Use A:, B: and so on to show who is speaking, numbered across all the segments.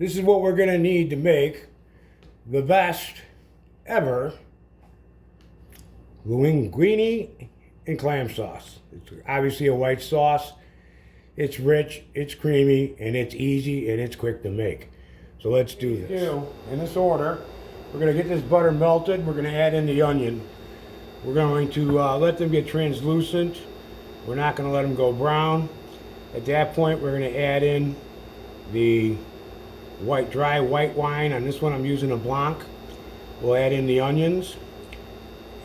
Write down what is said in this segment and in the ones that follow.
A: This is what we're going to need to make the best ever linguine and clam sauce. It's obviously a white sauce. It's rich, it's creamy, and it's easy, and it's quick to make. So let's do this. In this order, we're going to get this butter melted. We're going to add in the onion. We're going to let them get translucent. We're not going to let them go brown. At that point, we're going to add in the dry white wine. On this one, I'm using a Blanc. We'll add in the onions,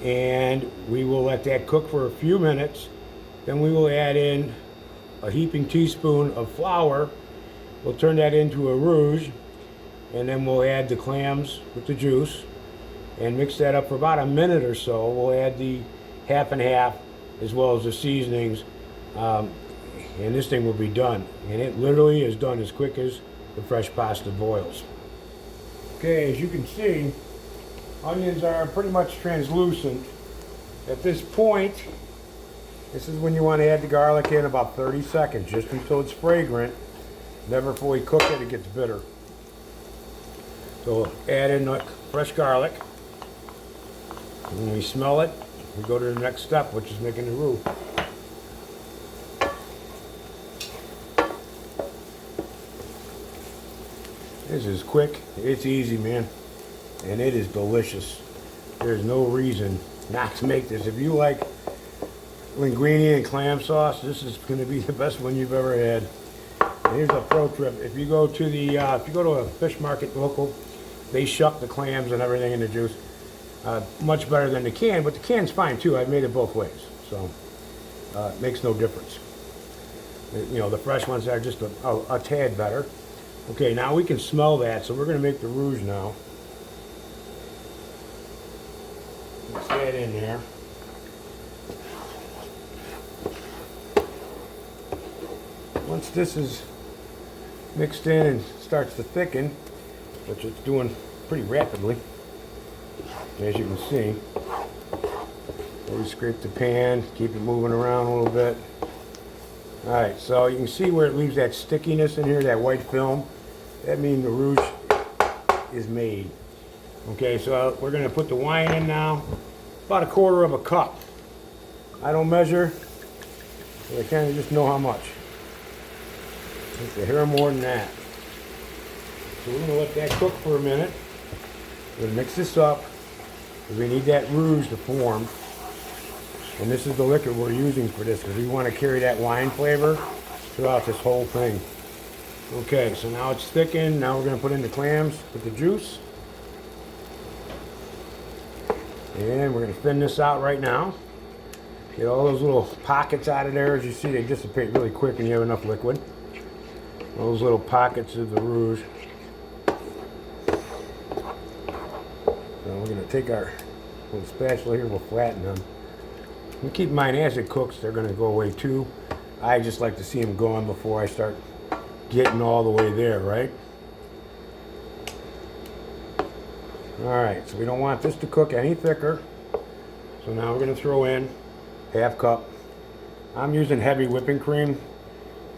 A: and we will let that cook for a few minutes. Then we will add in a heaping teaspoon of flour. We'll turn that into a roux, and then we'll add the clams with the juice and mix that up for about a minute or so. We'll add the half and half as well as the seasonings, and this thing will be done. And it literally is done as quick as the fresh pasta boils. Okay, as you can see, onions are pretty much translucent. At this point, this is when you want to add the garlic in about 30 seconds, just until it's fragrant. Never fully cook it, it gets bitter. So add in the fresh garlic. And when we smell it, we go to the next step, which is making the roux. This is quick, it's easy, man, and it is delicious. There's no reason not to make this. If you like linguine and clam sauce, this is going to be the best one you've ever had. And here's a pro tip: if you go to a fish market local, they shuck the clams and everything in the juice. Much better than the can, but the can's fine too. I've made it both ways, so it makes no difference. You know, the fresh ones are just a tad better. Okay, now we can smell that, so we're going to make the roux now. Mix that in there. Once this is mixed in and starts to thicken, which it's doing pretty rapidly, as you can see, we scrape the pan, keep it moving around a little bit. Alright, so you can see where it leaves that stickiness in here, that white film. That means the roux is made. Okay, so we're going to put the wine in now. About a quarter of a cup. I don't measure, I kind of just know how much. It's a hair more than that. So we're going to let that cook for a minute. We're going to mix this up. We need that roux to form. And this is the liquor we're using for this, because we want to carry that wine flavor throughout this whole thing. Okay, so now it's thickened. Now we're going to put in the clams with the juice. And we're going to thin this out right now. Get all those little pockets out of there. As you see, they dissipate really quick when you have enough liquid. Those little pockets of the roux. So we're going to take our little spatula here, we'll flatten them. And keep in mind, as it cooks, they're going to go away too. I just like to see them going before I start getting all the way there, right? Alright, so we don't want this to cook any thicker. So now we're going to throw in half cup. I'm using heavy whipping cream.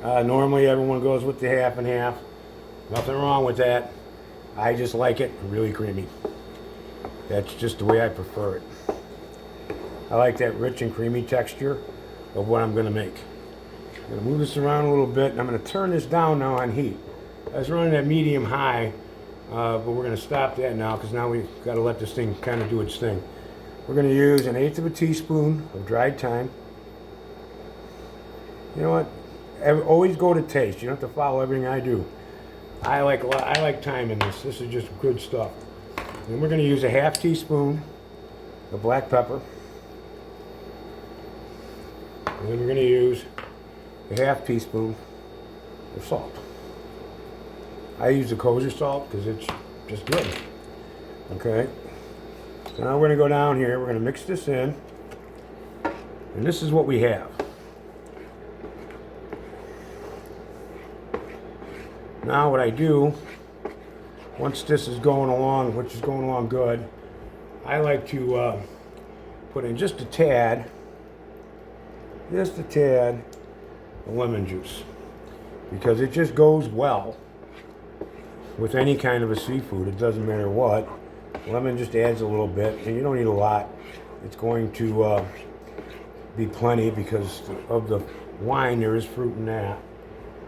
A: Normally everyone goes with the half and half. Nothing wrong with that. I just like it really creamy. That's just the way I prefer it. I like that rich and creamy texture of what I'm going to make. I'm going to move this around a little bit, and I'm going to turn this down now on heat. I was running at medium high, but we're going to stop that now, because now we've got to let this thing kind of do its thing. We're going to use 1/8 of a teaspoon of dried thyme. You know what? Always go to taste. You don't have to follow everything I do. I like thyme in this. This is just good stuff. And we're going to use a half teaspoon of black pepper. And then we're going to use a half teaspoon of salt. I use the kosher salt because it's just good. Okay. So now we're going to go down here. We're going to mix this in. And this is what we have. Now what I do, once this is going along, which is going along good, I like to put in just a tad of lemon juice, because it just goes well with any kind of a seafood, it doesn't matter what. Lemon just adds a little bit, and you don't need a lot. It's going to be plenty because of the wine. There is fruit in that,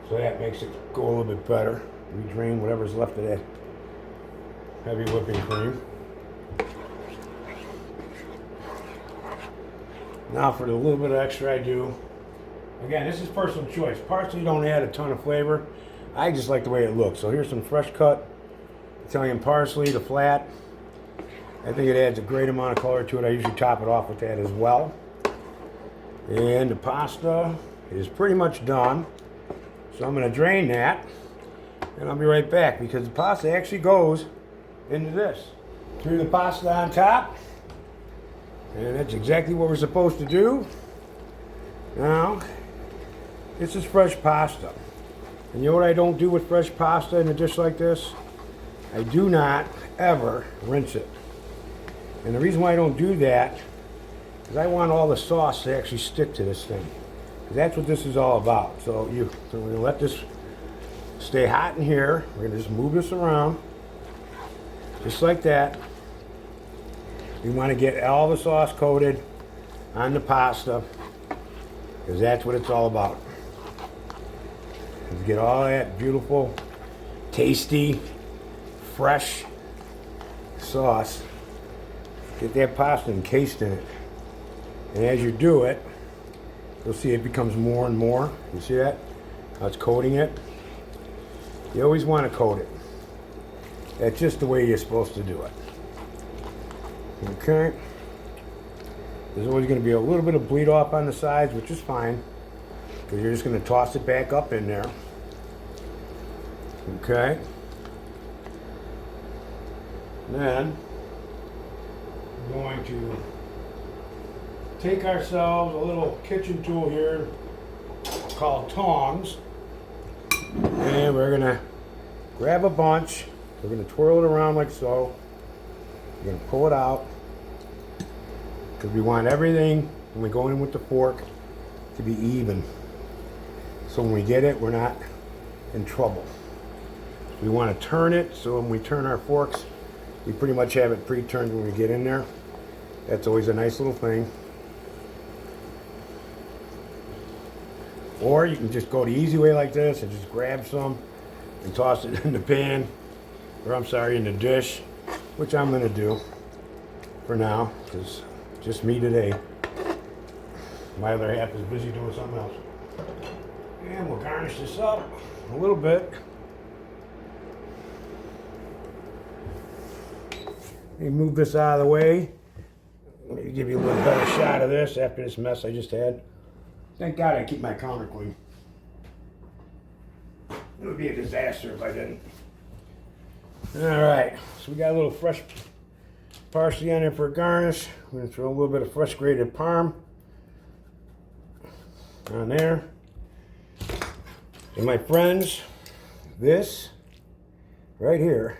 A: so that makes it go a little bit better. We drain whatever's left of that heavy whipping cream. Now for the little bit of extra I do. Again, this is personal choice. Parsley don't add a ton of flavor. I just like the way it looks. So here's some fresh cut Italian parsley, the flat. I think it adds a great amount of color to it. I usually top it off with that as well. And the pasta is pretty much done. So I'm going to drain that. And I'll be right back because the pasta actually goes into this. Threw the pasta on top. And that's exactly what we're supposed to do. Now, this is fresh pasta. And you know what I don't do with fresh pasta in a dish like this? I do not ever rinse it. And the reason why I don't do that is I want all the sauce to actually stick to this thing. Because that's what this is all about. So we're going to let this stay hot in here. We're going to just move this around. Just like that. We want to get all the sauce coated on the pasta. Because that's what it's all about. Is get all that beautiful, tasty, fresh sauce. Get that pasta encased in it. And as you do it, you'll see it becomes more and more. You see that? How it's coating it? You always want to coat it. That's just the way you're supposed to do it. Okay? There's always going to be a little bit of bleed off on the sides, which is fine. Because you're just going to toss it back up in there. Okay? Then, we're going to take ourselves a little kitchen tool here called tongs. And we're going to grab a bunch. We're going to twirl it around like so. We're going to pull it out. Because we want everything, when we go in with the fork, to be even. So when we get it, we're not in trouble. We want to turn it, so when we turn our forks, we pretty much have it pre-turned when we get in there. That's always a nice little thing. Or you can just go the easy way like this and just grab some and toss it in the pan, or I'm sorry, in the dish, which I'm going to do for now, because just me today. My other half is busy doing something else. And we'll garnish this up a little bit. Let me move this out of the way. Let me give you a little better shot of this after this mess I just had. Thank God I keep my counter clean. It would be a disaster if I didn't. Alright, so we got a little fresh parsley on there for a garnish. I'm going to throw a little bit of fresh grated parm on there. And my friends, this right here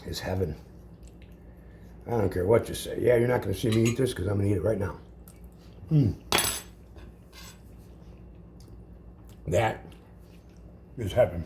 A: is heaven. I don't care what you say. Yeah, you're not going to see me eat this because I'm going to eat it right now. That is heaven.